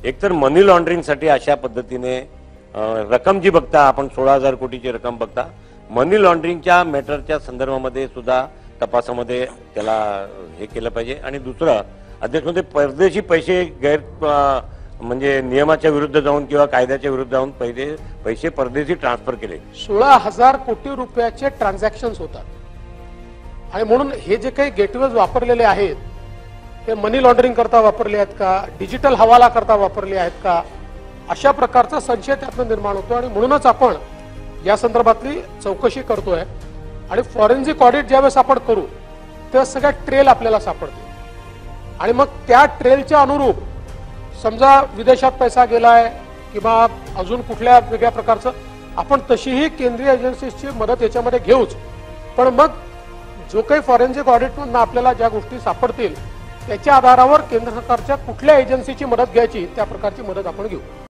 एकतर मनी लॉन्ड्रिंगसाठी अशा पद्धतीने रक्कम जी बघता आपण 16,000 कोटीची रक्कम बघता, मनी लॉन्ड्रिंगच्या मॅटरच्या संदर्भामध्ये सुद्धा तपासामध्ये त्याला हे केलं पाहिजे। आणि दुसरं अध्यक्ष म्हणजे परदेशी पैसे म्हणजे नियमाच्या विरुद्ध जाऊन किंवा कायद्याच्या विरुद्ध जाऊन पैसे परदेशी ट्रान्सफर केले। 16,000 कोटी रुपयाचे ट्रान्झॅक्शन्स होतात आणि म्हणून हे जे काही गेटवेज वापरलेले आहेत ते मनी लॉन्ड्रिंग करता वापरले आहेत का, डिजिटल हवाला करता वापरले आहेत का, अशा प्रकारचा संशय त्यातून निर्माण होतो। आणि म्हणूनच आपण या संदर्भातली चौकशी करतोय आणि फॉरेन्सिक ऑडिट ज्यावेळेस आपण करू तेव्हा सगळ्या ट्रेल आपल्याला सापडतील आणि मग त्या ट्रेलच्या अनुरूप समजा विदेशात पैसा गेलाय किंवा अजून कुठल्या वेगळ्या प्रकारचं आपण तशीही केंद्रीय एजन्सीची मदत याच्यामध्ये घेऊच, पण मग जो काही फॉरेन्सिक ऑडिटमधून आपल्याला ज्या गोष्टी सापडतील त्याच्या आधारावर केंद्र सरकारच्या कुठल्या एजन्सीची मदत घ्यायची त्या प्रकारची मदत आपण घेऊ।